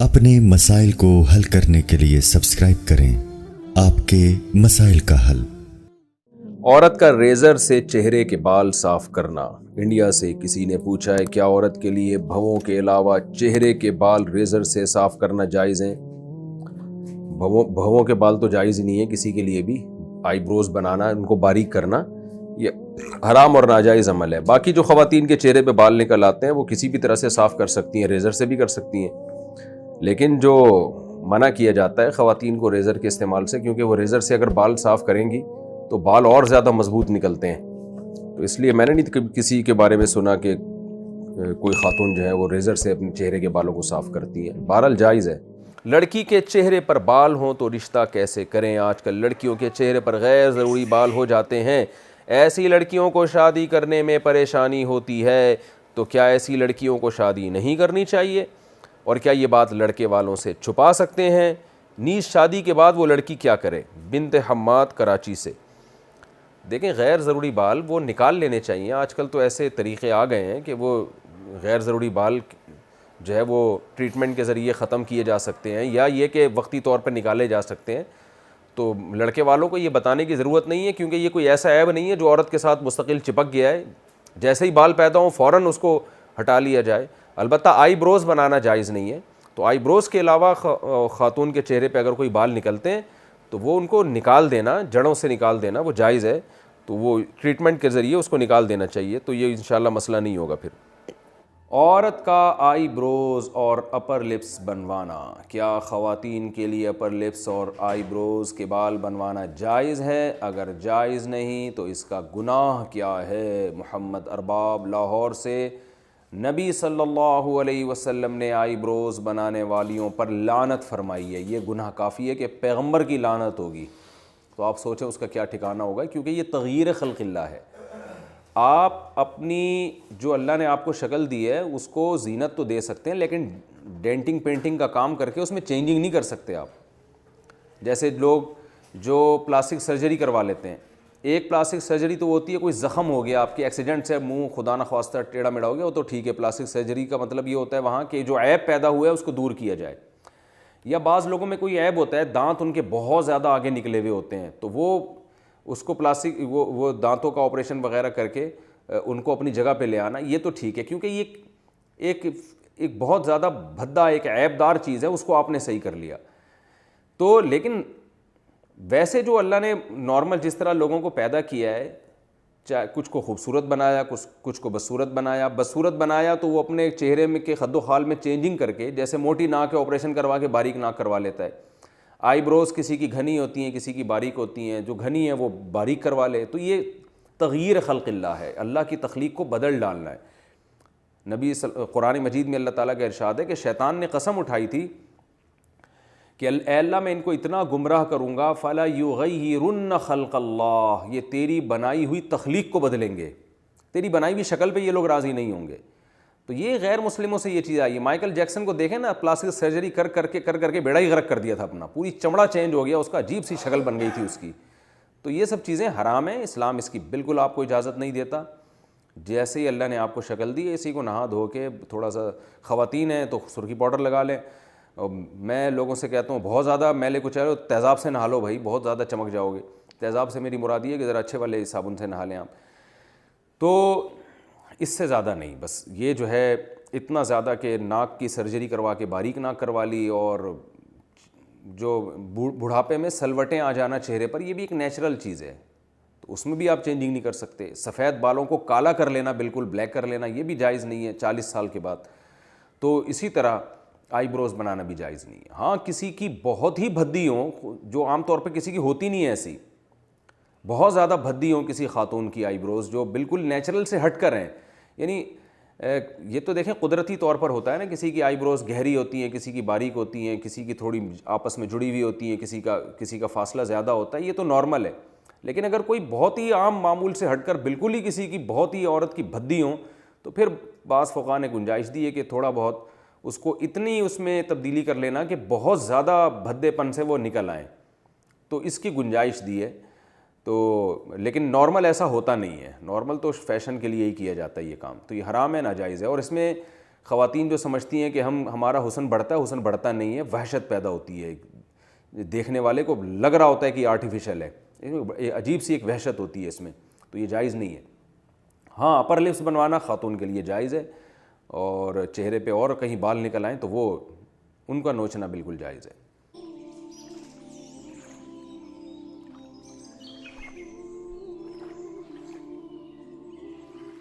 اپنے مسائل کو حل کرنے کے لیے سبسکرائب کریں آپ کے مسائل کا حل۔ عورت کا ریزر سے چہرے کے بال صاف کرنا۔ انڈیا سے کسی نے پوچھا ہے کیا عورت کے لیے بھووں کے علاوہ چہرے کے بال ریزر سے صاف کرنا جائز ہیں؟ بھووں کے بال تو جائز ہی نہیں ہے کسی کے لیے بھی۔ آئی بروز بنانا، ان کو باریک کرنا، یہ حرام اور ناجائز عمل ہے۔ باقی جو خواتین کے چہرے پہ بال نکل آتے ہیں وہ کسی بھی طرح سے صاف کر سکتی ہیں، ریزر سے بھی کر سکتی ہیں، لیکن جو منع کیا جاتا ہے خواتین کو ریزر کے استعمال سے، کیونکہ وہ ریزر سے اگر بال صاف کریں گی تو بال اور زیادہ مضبوط نکلتے ہیں، تو اس لیے میں نے نہیں کسی کے بارے میں سنا کہ کوئی خاتون جو ہے وہ ریزر سے اپنے چہرے کے بالوں کو صاف کرتی ہے۔ بہرحال جائز ہے۔ لڑکی کے چہرے پر بال ہوں تو رشتہ کیسے کریں؟ آج کل لڑکیوں کے چہرے پر غیر ضروری بال ہو جاتے ہیں، ایسی لڑکیوں کو شادی کرنے میں پریشانی ہوتی ہے، تو کیا ایسی لڑکیوں کو شادی نہیں کرنی چاہیے؟ اور کیا یہ بات لڑکے والوں سے چھپا سکتے ہیں؟ نیز شادی کے بعد وہ لڑکی کیا کرے؟ بنت حماد کراچی سے۔ دیکھیں، غیر ضروری بال وہ نکال لینے چاہیے۔ آج کل تو ایسے طریقے آ گئے ہیں کہ وہ غیر ضروری بال جو ہے وہ ٹریٹمنٹ کے ذریعے ختم کیے جا سکتے ہیں، یا یہ کہ وقتی طور پر نکالے جا سکتے ہیں۔ تو لڑکے والوں کو یہ بتانے کی ضرورت نہیں ہے، کیونکہ یہ کوئی ایسا عیب نہیں ہے جو عورت کے ساتھ مستقل چپک گیا ہے، جیسے ہی بال پیدا ہوں فوراً اس کو ہٹا لیا جائے۔ البتہ آئی بروز بنانا جائز نہیں ہے، تو آئی بروز کے علاوہ خاتون کے چہرے پہ اگر کوئی بال نکلتے ہیں تو وہ ان کو نکال دینا، جڑوں سے نکال دینا وہ جائز ہے، تو وہ ٹریٹمنٹ کے ذریعے اس کو نکال دینا چاہیے، تو یہ انشاءاللہ مسئلہ نہیں ہوگا پھر۔ عورت کا آئی بروز اور اپر لپس بنوانا۔ کیا خواتین کے لیے اپر لپس اور آئی بروز کے بال بنوانا جائز ہے؟ اگر جائز نہیں تو اس کا گناہ کیا ہے؟ محمد ارباب لاہور سے۔ نبی صلی اللہ علیہ وسلم نے آئی بروز بنانے والیوں پر لعنت فرمائی ہے۔ یہ گناہ کافی ہے کہ پیغمبر کی لعنت ہوگی، تو آپ سوچیں اس کا کیا ٹھکانہ ہوگا، کیونکہ یہ تغییر خلق اللہ ہے۔ آپ اپنی جو اللہ نے آپ کو شکل دی ہے اس کو زینت تو دے سکتے ہیں، لیکن ڈینٹنگ پینٹنگ کا کام کر کے اس میں چینجنگ نہیں کر سکتے آپ۔ جیسے لوگ جو پلاسٹک سرجری کروا لیتے ہیں، ایک پلاسٹک سرجری تو ہوتی ہے کوئی زخم ہو گیا آپ کے ایکسیڈنٹ سے، منہ خدا نخواستہ ٹیڑھا میڑھا ہو گیا، وہ تو ٹھیک ہے، پلاسٹک سرجری کا مطلب یہ ہوتا ہے وہاں کہ جو عیب پیدا ہوا ہے اس کو دور کیا جائے۔ یا بعض لوگوں میں کوئی عیب ہوتا ہے، دانت ان کے بہت زیادہ آگے نکلے ہوئے ہوتے ہیں، تو وہ اس کو پلاسٹک وہ دانتوں کا آپریشن وغیرہ کر کے ان کو اپنی جگہ پہ لے آنا، یہ تو ٹھیک ہے، کیونکہ یہ ایک بہت زیادہ بھدا ایک عیب دار چیز ہے، اس کو آپ نے صحیح کر لیا تو۔ لیکن ویسے جو اللہ نے نارمل جس طرح لوگوں کو پیدا کیا ہے، چاہے کچھ کو خوبصورت بنایا، کچھ کو بدصورت بنایا، بدصورت بنایا تو وہ اپنے چہرے میں کے خد و خال میں چینجنگ کر کے، جیسے موٹی ناک ہے آپریشن کروا کے باریک ناک کروا لیتا ہے، آئی بروز کسی کی گھنی ہوتی ہیں کسی کی باریک ہوتی ہیں، جو گھنی ہے وہ باریک کروا لے، تو یہ تغییر خلق اللہ ہے، اللہ کی تخلیق کو بدل ڈالنا ہے۔ قرآن مجید میں اللہ تعالیٰ کا ارشاد ہے کہ شیطان نے قسم اٹھائی تھی کہ اے اللہ میں ان کو اتنا گمراہ کروں گا، فَلَا يُغَيِّرُنَّ خَلْقَ اللَّهِ، یہ تیری بنائی ہوئی تخلیق کو بدلیں گے، تیری بنائی ہوئی شکل پہ یہ لوگ راضی نہیں ہوں گے۔ تو یہ غیر مسلموں سے یہ چیز آئی ہے۔ مائیکل جیکسن کو دیکھیں نا، پلاسٹک سرجری کر کے بیڑا ہی غرق کر دیا تھا اپنا، پوری چمڑا چینج ہو گیا اس کا، عجیب سی شکل بن گئی تھی اس کی۔ تو یہ سب چیزیں حرام ہیں، اسلام اس کی بالکل آپ کو اجازت نہیں دیتا۔ جیسے ہی اللہ نے آپ کو شکل دی ہے، اسی کو نہا دھو کے تھوڑا سا، خواتین ہیں تو سرخی پاؤڈر لگا لیں، اور میں لوگوں سے کہتا ہوں بہت زیادہ میلے کچھ ہے تیزاب سے نہا لو بھائی، بہت زیادہ چمک جاؤ گے۔ تیزاب سے میری مراد یہ ہے کہ ذرا اچھے والے صابن سے نہا لیں آپ، تو اس سے زیادہ نہیں، بس یہ جو ہے اتنا زیادہ کہ ناک کی سرجری کروا کے باریک ناک کروا لی، اور جو بڑھاپے میں سلوٹیں آ جانا چہرے پر، یہ بھی ایک نیچرل چیز ہے، تو اس میں بھی آپ چینجنگ نہیں کر سکتے۔ سفید بالوں کو کالا کر لینا، بالکل بلیک کر لینا، یہ بھی جائز نہیں ہے 40 سال کے بعد۔ تو اسی طرح آئی بروز بنانا بھی جائز نہیں ہے۔ ہاں کسی کی بہت ہی بھدی ہوں، جو عام طور پہ کسی کی ہوتی نہیں ہے، ایسی بہت زیادہ بھدی ہوں کسی خاتون کی آئی بروز، جو بالکل نیچرل سے ہٹ کر ہیں، یعنی یہ تو دیکھیں قدرتی طور پر ہوتا ہے نا، کسی کی آئی بروز گہری ہوتی ہیں، کسی کی باریک ہوتی ہیں، کسی کی تھوڑی آپس میں جڑی ہوئی ہوتی ہیں، کسی کا فاصلہ زیادہ ہوتا ہے، یہ تو نارمل ہے۔ لیکن اگر کوئی بہت ہی عام معمول سے ہٹ کر بالکل ہی کسی کی بہت ہی عورت کی بھدی ہوں، تو پھر بعض فقہاء نے گنجائش دی ہے کہ تھوڑا بہت اس کو اتنی اس میں تبدیلی کر لینا کہ بہت زیادہ بھدے پن سے وہ نکل آئیں، تو اس کی گنجائش دی ہے۔ تو لیکن نارمل ایسا ہوتا نہیں ہے، نارمل تو فیشن کے لیے ہی کیا جاتا ہے یہ کام، تو یہ حرام ہے، ناجائز ہے۔ اور اس میں خواتین جو سمجھتی ہیں کہ ہمارا حسن بڑھتا ہے، حسن بڑھتا نہیں ہے، وحشت پیدا ہوتی ہے، دیکھنے والے کو لگ رہا ہوتا ہے کہ آرٹیفیشل ہے، عجیب سی ایک وحشت ہوتی ہے اس میں، تو یہ جائز نہیں ہے۔ ہاں اپر لپس بنوانا خاتون کے لیے جائز ہے، اور چہرے پہ اور کہیں بال نکل آئیں تو وہ ان کا نوچنا بالکل جائز ہے۔